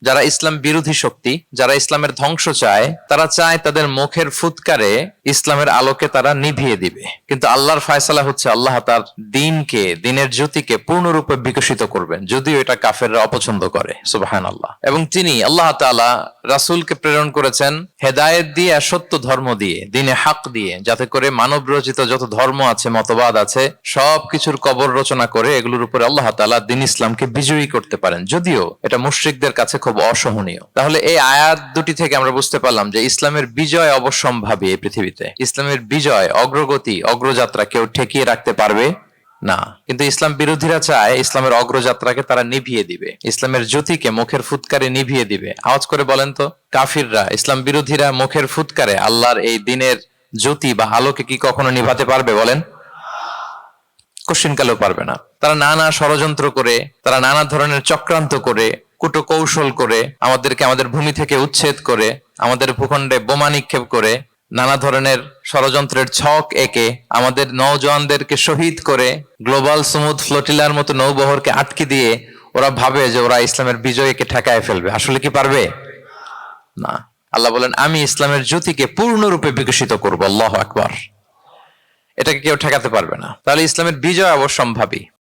যারা ইসলাম বিরোধী শক্তি, যারা ইসলামের ধ্বংস চায়, তারা চায় তাদের মুখের ফুৎকারে ইসলামের আলোকে তারা নিভিয়ে দিবে। কিন্তু আল্লাহর ফায়সালা হচ্ছে আল্লাহ তার দিনকে, দিনের জ্যোতিকে পূর্ণরূপে বিকশিত করবেন, যদিও এটা কাফেররা অপছন্দ করে। সুবহানাল্লাহ। এবং তিনি আল্লাহ তাআলা রাসূলকে প্রেরণ করেছেন হেদায়েত দিয়ে আর সত্য ধর্ম দিয়ে, দিনে হক দিয়ে, যাতে করে মানব রচিত যত ধর্ম আছে, মতবাদ আছে, সবকিছুর কবর রচনা করে এগুলোর উপরে আল্লাহ তাআলা দিন ইসলামকে বিজয়ী করতে পারেন, যদিও এটা মুশরিকদের কাছে খুব অসহনীয়। তাহলে এই আয়াত দুটি থেকে আমরা বুঝতে পারলাম যে ইসলামের বিজয় অবশ্যম্ভাবী। এই পৃথিবীতে ইসলামের বিজয়, অগ্রগতি, অগ্রযাত্রা কেউ ঠেকিয়ে রাখতে পারবে না। কিন্তু ইসলাম বিরোধীরা চায় ইসলামের অগ্রযাত্রাকে তারা নিভিয়ে দিবে, ইসলামের জ্যোতিকে মুখের ফুৎকারে নিভিয়ে দিবে। আওয়াজ করে বলেন তো, কাফিররা, ইসলাম বিরোধীরা মুখের ফুৎকারে আল্লাহর এই দিনের জ্যোতি বা আলোকে কি কখনো নিভাতে পারবে? বলেন, কোশ্চিনকালেও পারবে না। তারা নানা ষড়যন্ত্র করে, তারা নানা ধরনের চক্রান্ত করে, কুটো কৌশল করে, আমাদেরকে আমাদের ভূমি থেকে উচ্ছেদ করে, আমাদের ভূখণ্ডে বোমা নিক্ষেপ করে, নানা ধরনের ষড়যন্ত্রের ছক এঁকে আমাদের নওজওয়ানদেরকে শহীদ করে, গ্লোবাল সমুদ ফ্লোটিলার মতো নৌবহরকে আটকে দিয়ে ওরা ভাবে যে ওরা ইসলামের বিজয়কে ঠেকায় ফেলবে। আসলে কি পারবে? না। আল্লাহ বলেন, আমি ইসলামের জ্যোতিকে পূর্ণরূপে বিকশিত করবো। আল্লাহু আকবার। এটাকে কেউ ঠেকাতে পারবে না। তাহলে ইসলামের বিজয় অবশ্যম্ভাবী।